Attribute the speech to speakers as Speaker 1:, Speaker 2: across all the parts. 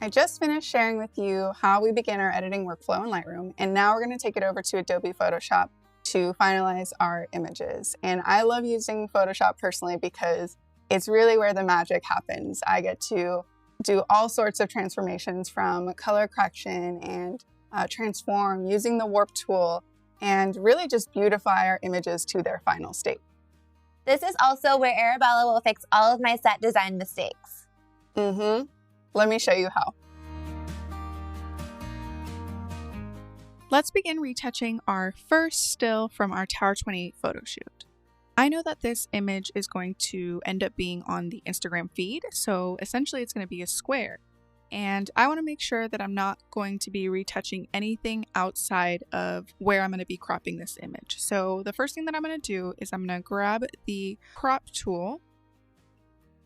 Speaker 1: I just finished sharing with you how we begin our editing workflow in Lightroom, and now we're going to take it over to Adobe Photoshop to finalize our images. And I love using Photoshop personally because it's really where the magic happens. I get to do all sorts of transformations from color correction and transform using the warp tool and really just beautify our images to their final state.
Speaker 2: This is also where Arabella will fix all of my set design mistakes.
Speaker 1: Let me show you how.
Speaker 3: Let's begin retouching our first still from our Tower 28 photo shoot. I know that this image is going to end up being on the Instagram feed, so essentially it's going to be a square. And I want to make sure that I'm not going to be retouching anything outside of where I'm going to be cropping this image. So the first thing that I'm going to do is I'm going to grab the crop tool.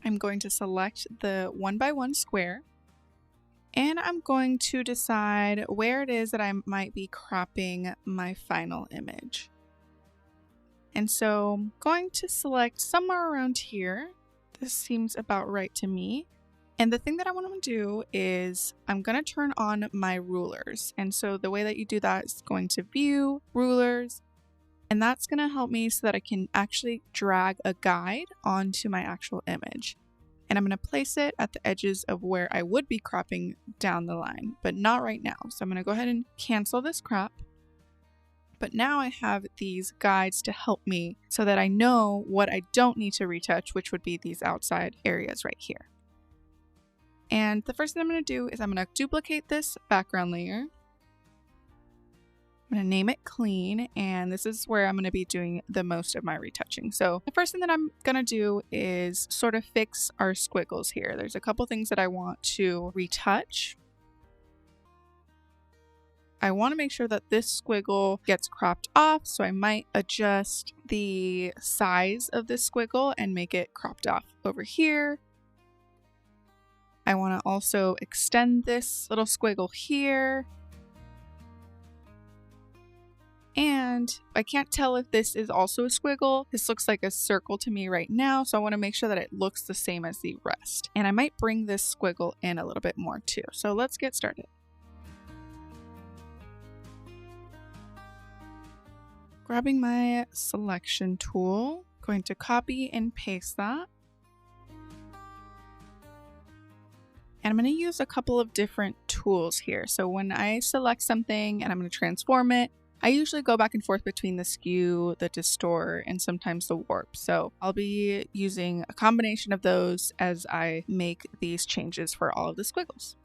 Speaker 3: I'm going to select the 1x1 square, and I'm going to decide where it is that I might be cropping my final image. And so I'm going to select somewhere around here. This seems about right to me. And the thing that I want to do is I'm going to turn on my rulers. And so the way that you do that is going to view, rulers, and that's going to help me so that I can actually drag a guide onto my actual image. And I'm going to place it at the edges of where I would be cropping down the line, but not right now. So I'm going to go ahead and cancel this crop. But now I have these guides to help me so that I know what I don't need to retouch, which would be these outside areas right here. And the first thing I'm going to do is I'm going to duplicate this background layer. I'm going to name it clean, and this is where I'm going to be doing the most of my retouching. So the first thing that I'm going to do is sort of fix our squiggles here. There's a couple things that I want to retouch. I want to make sure that this squiggle gets cropped off, so I might adjust the size of this squiggle and make it cropped off over here. I want to also extend this little squiggle here. And I can't tell if this is also a squiggle. This looks like a circle to me right now, so I want to make sure that it looks the same as the rest. And I might bring this squiggle in a little bit more too. So let's get started. Grabbing my selection tool, going to copy and paste that. And I'm going to use a couple of different tools here. So when I select something and I'm going to transform it, I usually go back and forth between the skew, the distort, and sometimes the warp. So I'll be using a combination of those as I make these changes for all of the squiggles.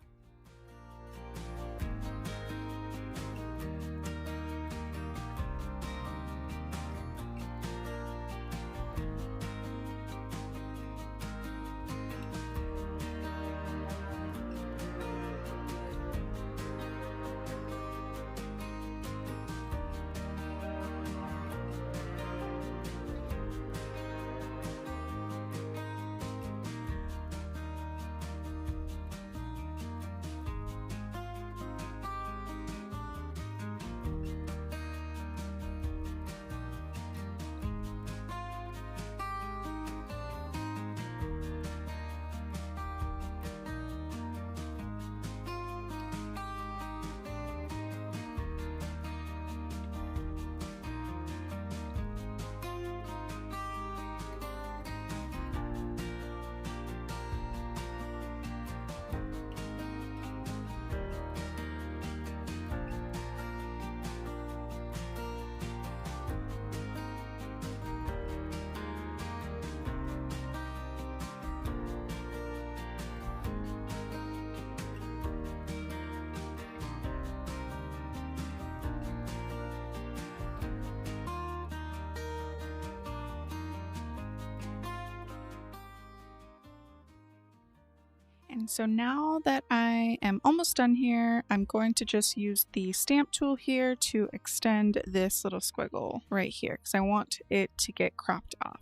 Speaker 3: And so now that I am almost done here, I'm going to just use the stamp tool here to extend this little squiggle right here because I want it to get cropped off.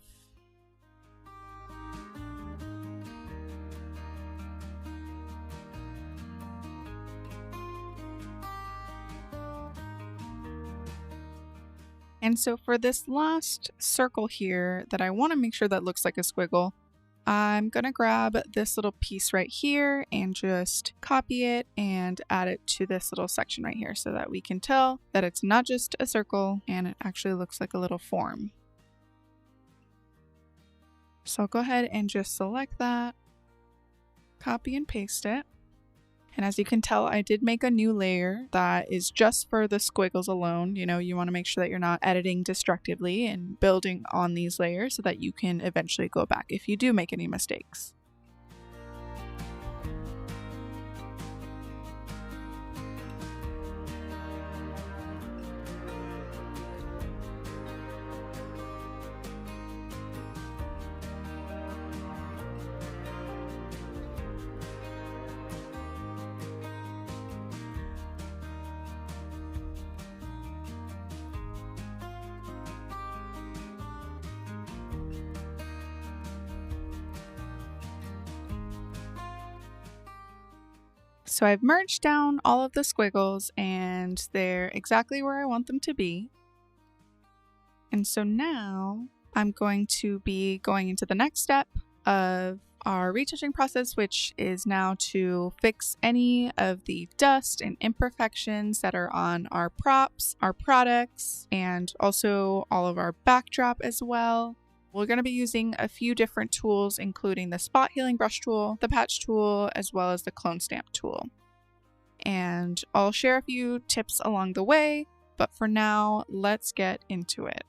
Speaker 3: And so for this last circle here that I want to make sure that looks like a squiggle, I'm going to grab this little piece right here and just copy it and add it to this little section right here so that we can tell that it's not just a circle and it actually looks like a little form. So I'll go ahead and just select that, copy and paste it. And as you can tell, I did make a new layer that is just for the squiggles alone. You know, you want to make sure that you're not editing destructively and building on these layers so that you can eventually go back if you do make any mistakes. So I've merged down all of the squiggles and they're exactly where I want them to be. And so now I'm going to be going into the next step of our retouching process, which is now to fix any of the dust and imperfections that are on our props, our products, and also all of our backdrop as well. We're going to be using a few different tools, including the spot healing brush tool, the patch tool, as well as the clone stamp tool. And I'll share a few tips along the way, but for now, let's get into it.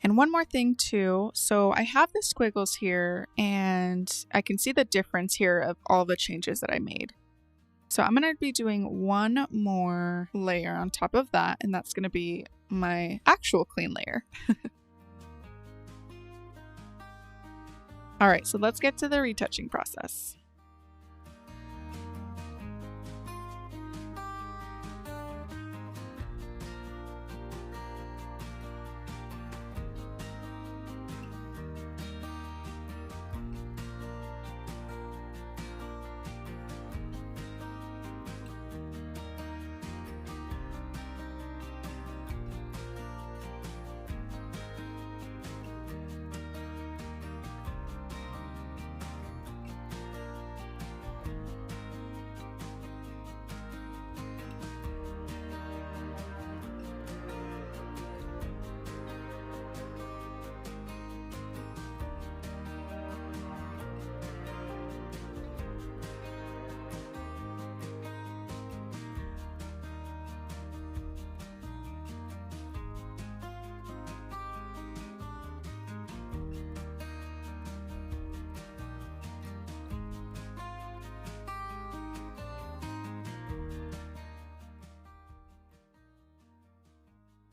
Speaker 3: And one more thing too, so I have the squiggles here and I can see the difference here of all the changes that I made. So I'm going to be doing one more layer on top of that, and that's going to be my actual clean layer. All right, so let's get to the retouching process.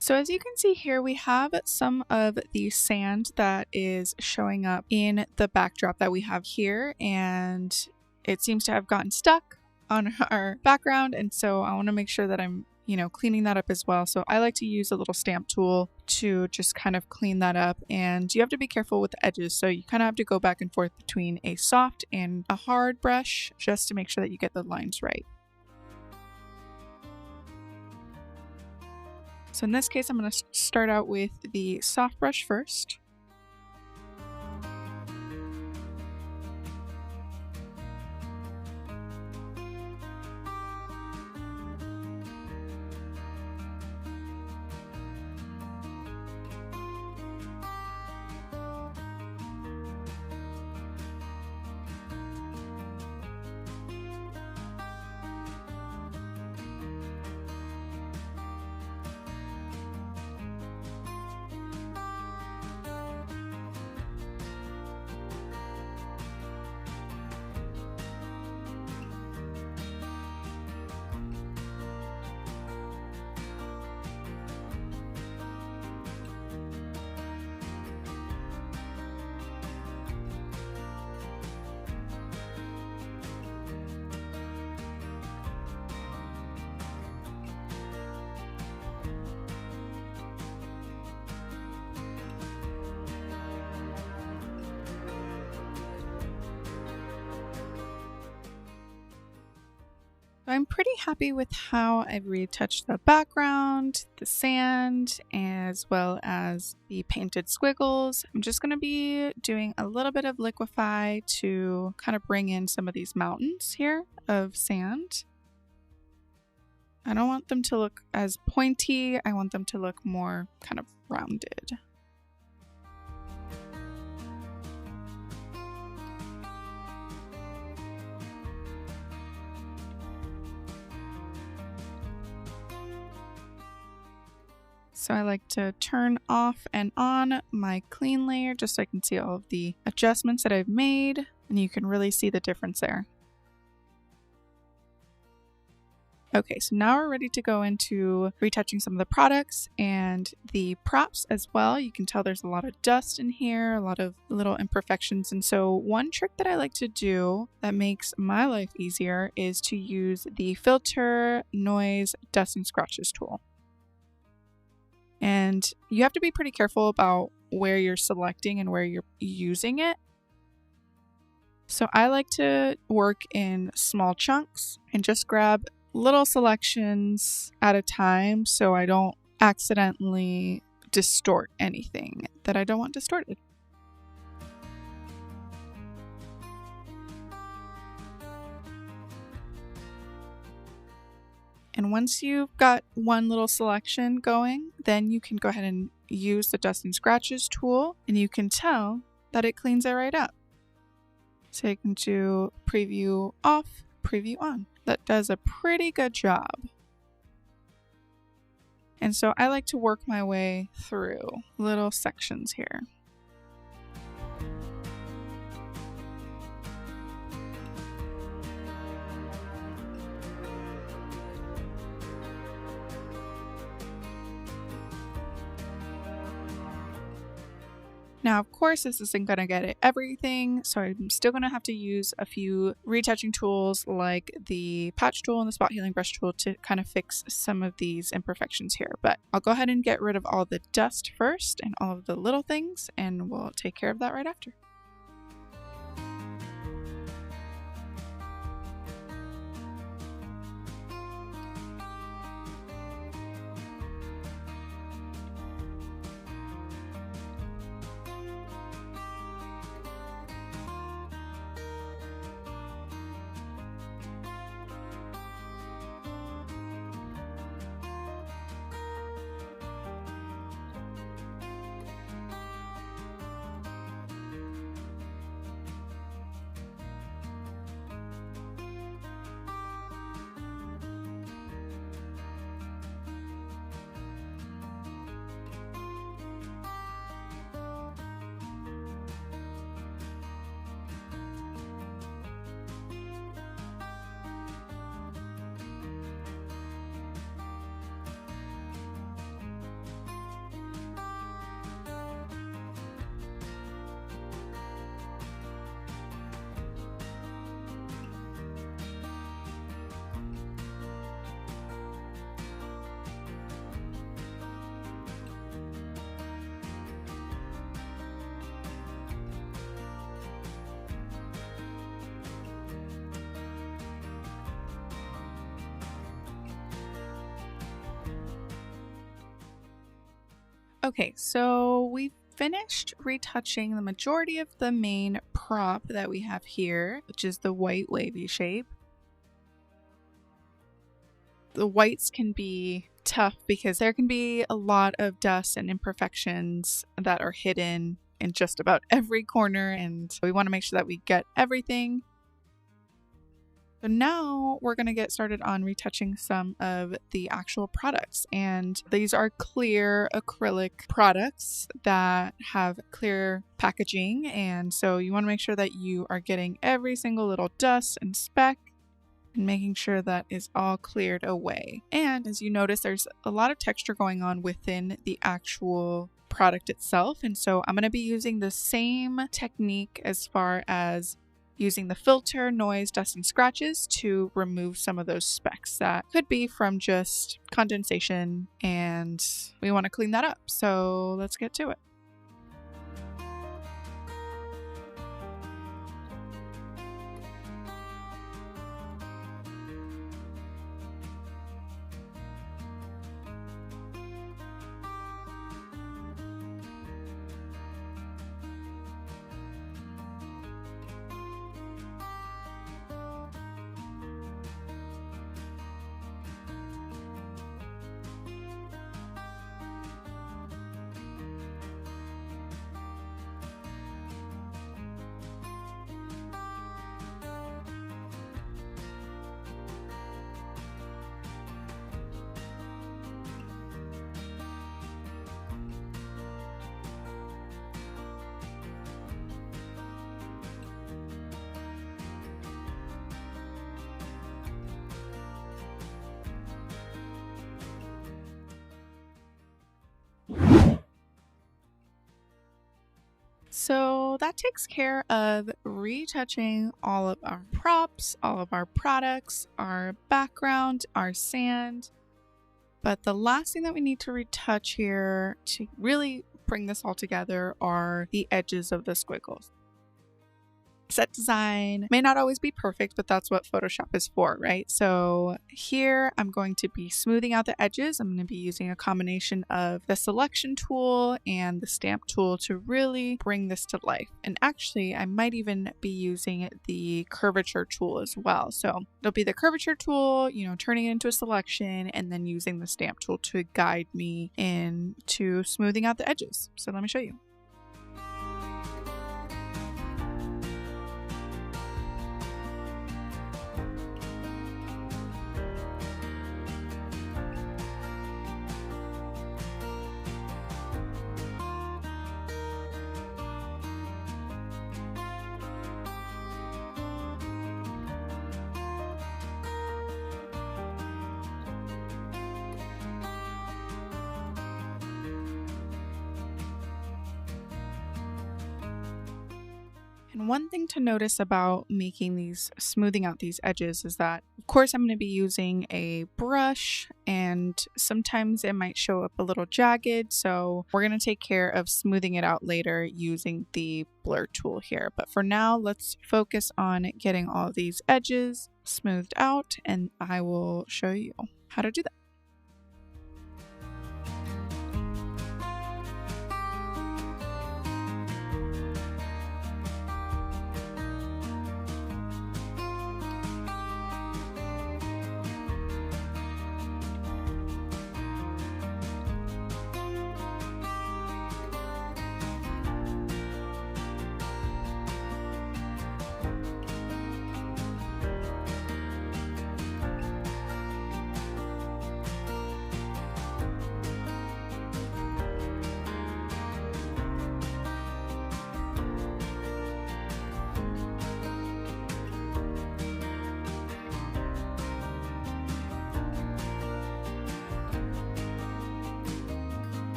Speaker 3: So as you can see here, we have some of the sand that is showing up in the backdrop that we have here, and it seems to have gotten stuck on our background. And so I want to make sure that I'm, cleaning that up as well. So I like to use a little stamp tool to just kind of clean that up. And you have to be careful with the edges. So you kind of have to go back and forth between a soft and a hard brush just to make sure that you get the lines right. So in this case, I'm going to start out with the soft brush first. I'm pretty happy with how I've retouched the background, the sand, as well as the painted squiggles. I'm just going to be doing a little bit of liquify to kind of bring in some of these mountains here of sand. I don't want them to look as pointy. I want them to look more kind of rounded. So I like to turn off and on my clean layer just so I can see all of the adjustments that I've made, and you can really see the difference there. Okay, so now we're ready to go into retouching some of the products and the props as well. You can tell there's a lot of dust in here, a lot of little imperfections. And so one trick that I like to do that makes my life easier is to use the Filter, Noise, Dust and Scratches tool. And you have to be pretty careful about where you're selecting and where you're using it. So I like to work in small chunks and just grab little selections at a time so I don't accidentally distort anything that I don't want distorted. And once you've got one little selection going, then you can go ahead and use the Dust and Scratches tool, and you can tell that it cleans it right up. So you can do preview off, preview on. That does a pretty good job. And so I like to work my way through little sections here. Now, of course, this isn't going to get it everything, so I'm still going to have to use a few retouching tools like the patch tool and the spot healing brush tool to kind of fix some of these imperfections here. But I'll go ahead and get rid of all the dust first and all of the little things, and we'll take care of that right after. Okay, so we've finished retouching the majority of the main prop that we have here, which is the white wavy shape. The whites can be tough because there can be a lot of dust and imperfections that are hidden in just about every corner, and we want to make sure that we get everything. So now we're going to get started on retouching some of the actual products, and these are clear acrylic products that have clear packaging, and so you want to make sure that you are getting every single little dust and speck and making sure that is all cleared away. And as you notice, there's a lot of texture going on within the actual product itself, and so I'm going to be using the same technique as far as using the filter, noise, dust, and scratches to remove some of those specks that could be from just condensation, and we want to clean that up. So let's get to it. So that takes care of retouching all of our props, all of our products, our background, our sand. But the last thing that we need to retouch here to really bring this all together are the edges of the squiggles. Set design may not always be perfect, but that's what Photoshop is for, right? So here I'm going to be smoothing out the edges. I'm going to be using a combination of the selection tool and the stamp tool to really bring this to life. And actually, I might even be using the curvature tool as well. So it'll be the curvature tool, turning it into a selection, and then using the stamp tool to guide me into smoothing out the edges. So let me show you. And one thing to notice about smoothing out these edges is that, of course, I'm going to be using a brush, and sometimes it might show up a little jagged. So we're going to take care of smoothing it out later using the blur tool here. But for now, let's focus on getting all these edges smoothed out, and I will show you how to do that.